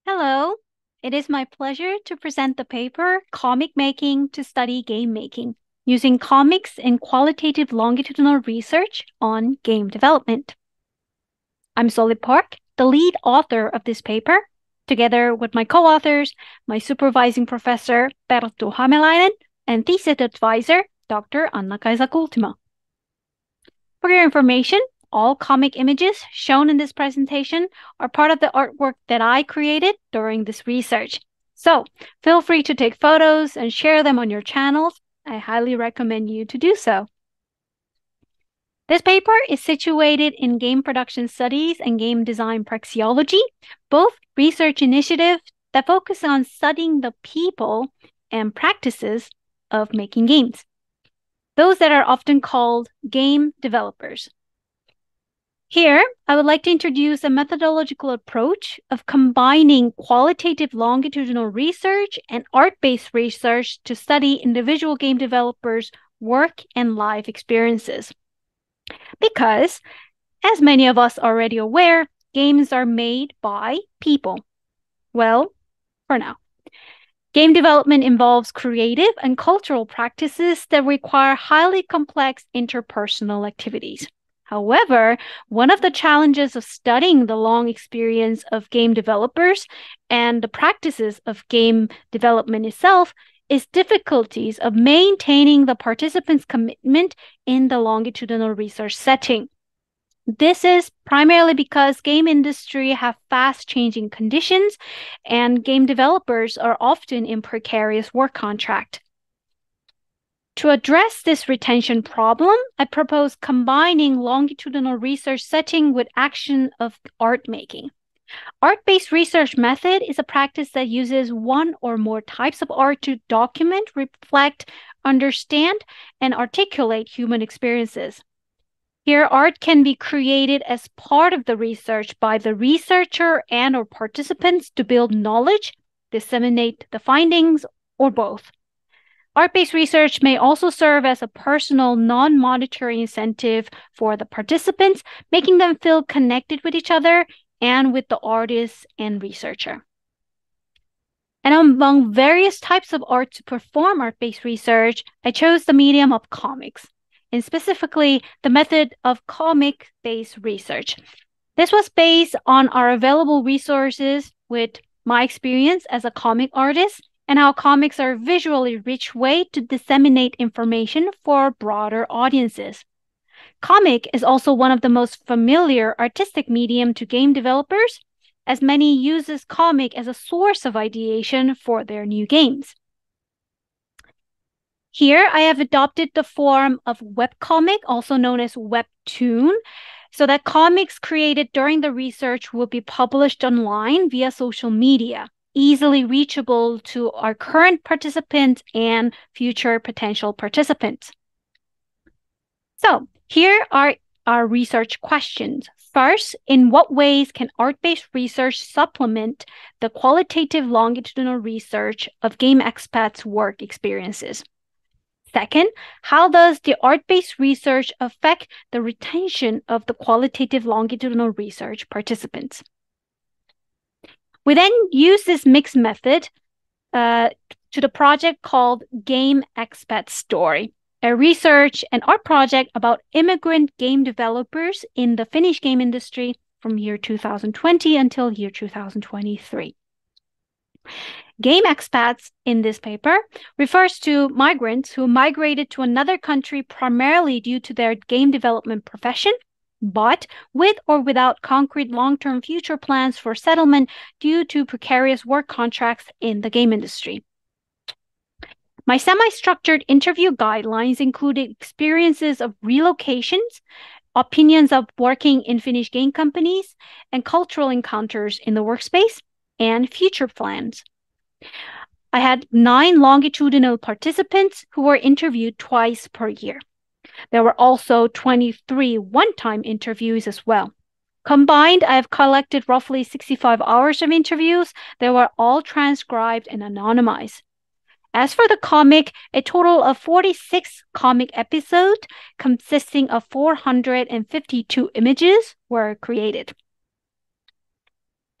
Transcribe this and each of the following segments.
Hello, it is my pleasure to present the paper Comic Making to Study Game Making, using comics in qualitative longitudinal research on game development. I'm Solip, the lead author of this paper, together with my co-authors, my supervising professor, Perttu Hämäläinen, and thesis advisor, Dr. Annakaisa Kultima. For your information, all comic images shown in this presentation are part of the artwork that I created during this research. So feel free to take photos and share them on your channels. I highly recommend you to do so. This paper is situated in Game Production Studies and Game Design Praxeology, both research initiatives that focus on studying the people and practices of making games, those that are often called game developers. Here, I would like to introduce a methodological approach of combining qualitative longitudinal research and art-based research to study individual game developers' work and life experiences. Because, as many of us are already aware, games are made by people. Well, for now. Game development involves creative and cultural practices that require highly complex interpersonal activities. However, one of the challenges of studying the long experience of game developers and the practices of game development itself is difficulties of maintaining the participants' commitment in the longitudinal research setting. This is primarily because game industry have fast-changing conditions and game developers are often in precarious work contract. To address this retention problem, I propose combining longitudinal research setting with action of art making. Art-based research method is a practice that uses one or more types of art to document, reflect, understand, and articulate human experiences. Here, art can be created as part of the research by the researcher and or participants to build knowledge, disseminate the findings, or both. Art-based research may also serve as a personal, non-monetary incentive for the participants, making them feel connected with each other and with the artist and researcher. And among various types of art to perform art-based research, I chose the medium of comics, and specifically the method of comic-based research. This was based on our available resources with my experience as a comic artist and how comics are a visually rich way to disseminate information for broader audiences. Comic is also one of the most familiar artistic medium to game developers, as many uses comic as a source of ideation for their new games. Here, I have adopted the form of webcomic, also known as webtoon, so that comics created during the research will be published online via social media, easily reachable to our current participants and future potential participants. So here are our research questions. First, in what ways can art-based research supplement the qualitative longitudinal research of game expats' work experiences? Second, how does the art-based research affect the retention of the qualitative longitudinal research participants? We then use this mixed method to the project called Expats Story, a research and art project about immigrant game developers in the Finnish game industry from year 2020 until year 2023. Game expats in this paper refers to migrants who migrated to another country primarily due to their game development profession, but with or without concrete long-term future plans for settlement due to precarious work contracts in the game industry. My semi-structured interview guidelines included experiences of relocations, opinions of working in Finnish game companies, and cultural encounters in the workspace, and future plans. I had 9 longitudinal participants who were interviewed twice per year. There were also 23 one-time interviews as well. Combined, I have collected roughly 65 hours of interviews. They were all transcribed and anonymized. As for the comic, a total of 46 comic episodes consisting of 452 images were created.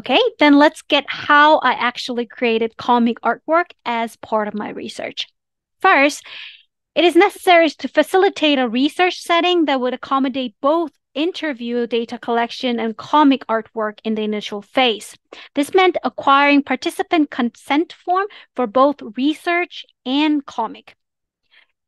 Okay, then let's get how I actually created comic artwork as part of my research. First, it is necessary to facilitate a research setting that would accommodate both interview data collection and comic artwork in the initial phase. This meant acquiring participant consent form for both research and comic.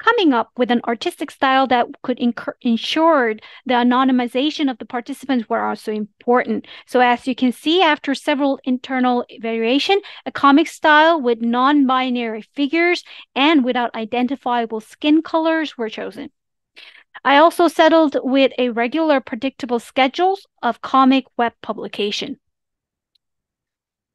Coming up with an artistic style that could ensure the anonymization of the participants were also important. So as you can see, after several internal variation, a comic style with non-binary figures and without identifiable skin colors were chosen. I also settled with a regular predictable schedules of comic web publication.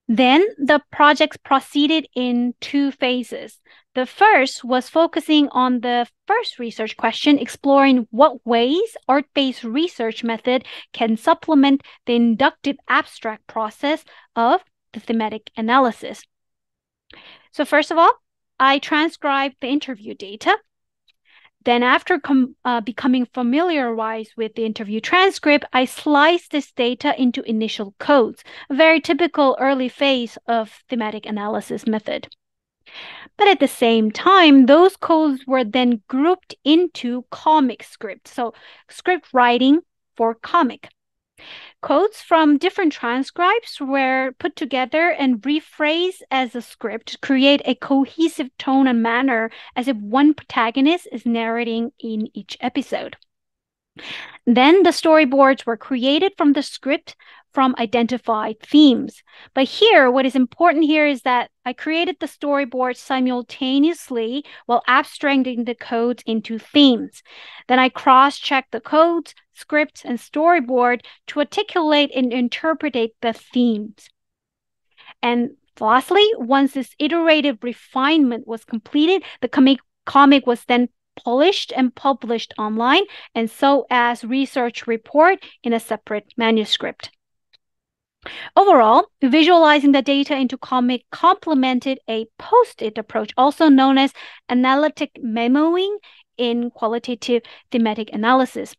Then the projects proceeded in two phases. The first was focusing on the first research question, exploring what ways art-based research method can supplement the inductive abstract process of the thematic analysis. So first of all, I transcribed the interview data. Then after becoming familiarized with the interview transcript, I sliced this data into initial codes, a very typical early phase of thematic analysis method. But at the same time, those codes were then grouped into comic script, so script writing for comic. Codes from different transcripts were put together and rephrased as a script to create a cohesive tone and manner as if one protagonist is narrating in each episode. Then the storyboards were created from the script from identified themes. But here, what is important here is that I created the storyboard simultaneously while abstracting the codes into themes. Then I cross-checked the codes, scripts, and storyboard to articulate and interpret the themes. And lastly, once this iterative refinement was completed, the comic was then polished and published online, and so as research report in a separate manuscript. Overall, visualizing the data into comic complemented a post-it approach, also known as analytic memoing in qualitative thematic analysis.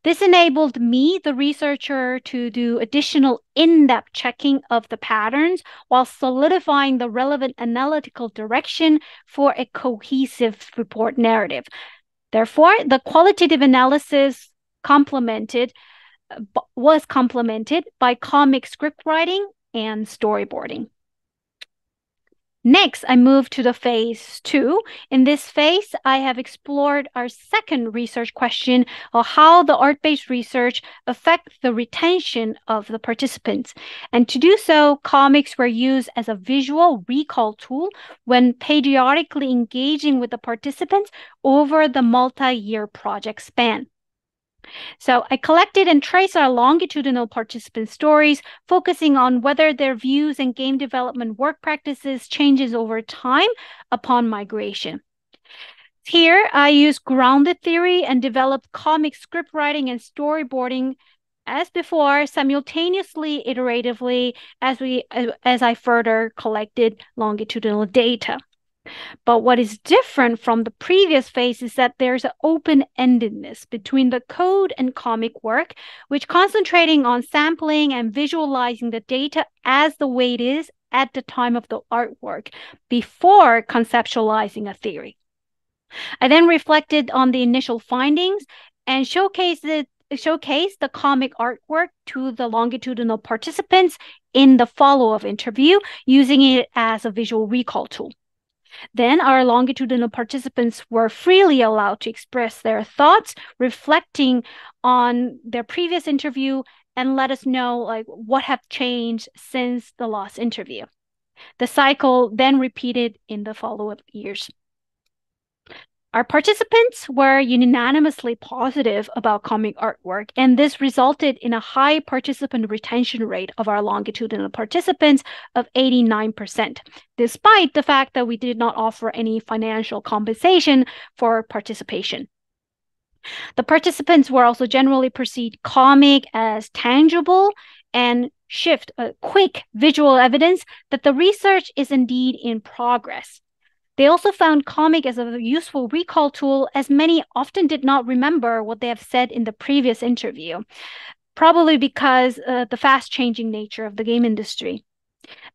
This enabled me, the researcher, to do additional in-depth checking of the patterns while solidifying the relevant analytical direction for a cohesive report narrative. Therefore, the qualitative analysis was complemented by comic script writing and storyboarding. Next, I move to the phase 2. In this phase, I have explored our second research question of how the art-based research affects the retention of the participants. And to do so, comics were used as a visual recall tool when periodically engaging with the participants over the multi-year project span. So I collected and traced our longitudinal participant stories, focusing on whether their views and game development work practices changes over time upon migration. Here, I used grounded theory and developed comic script writing and storyboarding as before, simultaneously, iteratively, as I further collected longitudinal data. But what is different from the previous phase is that there's an open-endedness between the code and comic work, which concentrating on sampling and visualizing the data as the way it is at the time of the artwork before conceptualizing a theory. I then reflected on the initial findings and showcased the comic artwork to the longitudinal participants in the follow-up interview, using it as a visual recall tool. Then our longitudinal participants were freely allowed to express their thoughts, reflecting on their previous interview and let us know what have changed since the last interview. The cycle then repeated in the follow-up years. Our participants were unanimously positive about comic artwork, and this resulted in a high participant retention rate of our longitudinal participants of 89%, despite the fact that we did not offer any financial compensation for participation. The participants were also generally perceived comic as tangible and shift a quick visual evidence that the research is indeed in progress. They also found comic as a useful recall tool, as many often did not remember what they have said in the previous interview. probably because the fast-changing nature of the game industry.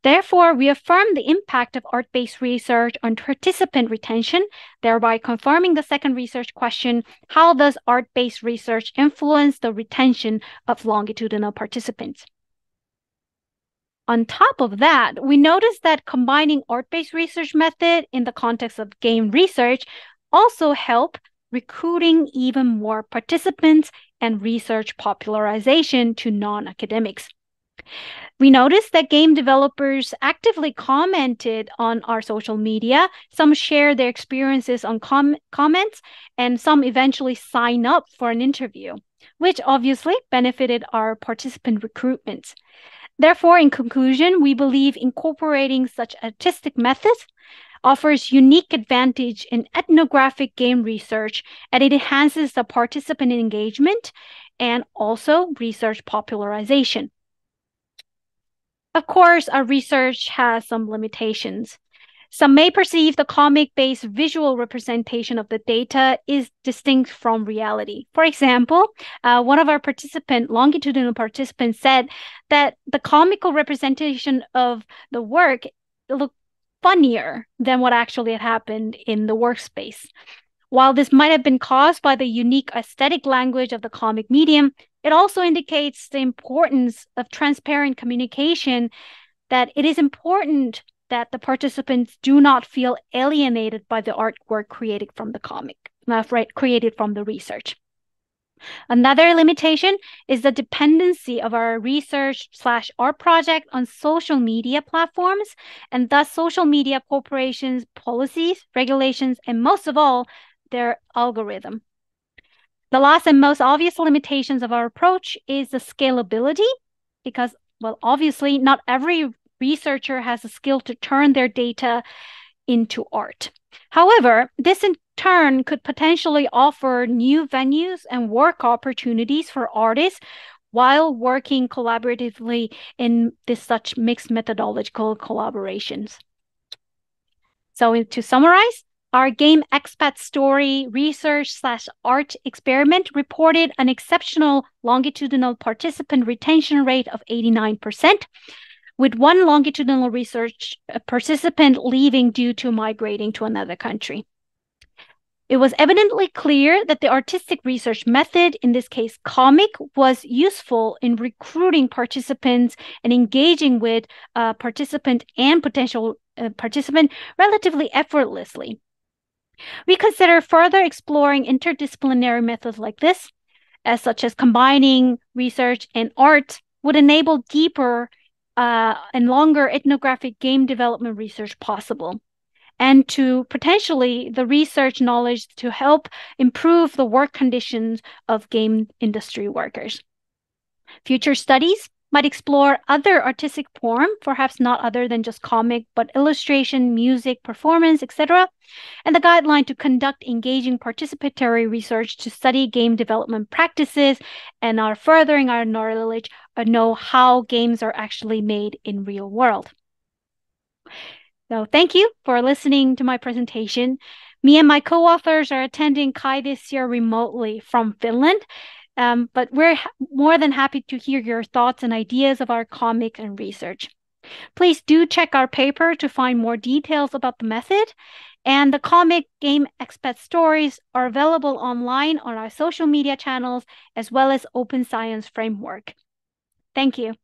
Therefore, we affirm the impact of art-based research on participant retention, thereby confirming the second research question, how does art-based research influence the retention of longitudinal participants? On top of that, we noticed that combining art-based research method in the context of game research also help recruiting even more participants and research popularization to non-academics. We noticed that game developers actively commented on our social media. Some shared their experiences on comments, and some eventually signed up for an interview, which obviously benefited our participant recruitment. Therefore, in conclusion, we believe incorporating such artistic methods offers unique advantage in ethnographic game research, and it enhances the participant engagement and also research popularization. Of course, our research has some limitations. Some may perceive the comic-based visual representation of the data is distinct from reality. For example, one of our longitudinal participants said that the comical representation of the work looked funnier than what actually had happened in the workspace. While this might have been caused by the unique aesthetic language of the comic medium, it also indicates the importance of transparent communication, that it is important that the participants do not feel alienated by the artwork created from the created from the research. Another limitation is the dependency of our research/art project on social media platforms, and thus social media corporations' policies, regulations, and most of all, their algorithm. The last and most obvious limitations of our approach is the scalability, because, well, obviously not every researcher has the skill to turn their data into art. However, this in turn could potentially offer new venues and work opportunities for artists while working collaboratively in such mixed methodological collaborations. So to summarize, our game Expats Story research/art experiment reported an exceptional longitudinal participant retention rate of 89%, with one longitudinal research participant leaving due to migrating to another country. It was evidently clear that the artistic research method, in this case comic, was useful in recruiting participants and engaging with participant and potential participant relatively effortlessly. We consider further exploring interdisciplinary methods like this, such as combining research and art, would enable deeper and longer ethnographic game development research possible, and to potentially the research knowledge to help improve the work conditions of game industry workers. Future studies might explore other artistic form, perhaps not other than just comic, but illustration, music, performance, etc., and the guideline to conduct engaging participatory research to study game development practices and are furthering our knowledge or know how games are actually made in real world. So thank you for listening to my presentation. Me and my co-authors are attending CHI this year remotely from Finland. But we're more than happy to hear your thoughts and ideas of our comic and research. Please do check our paper to find more details about the method. And the comic game Expats Stories are available online on our social media channels, as well as Open Science Framework. Thank you.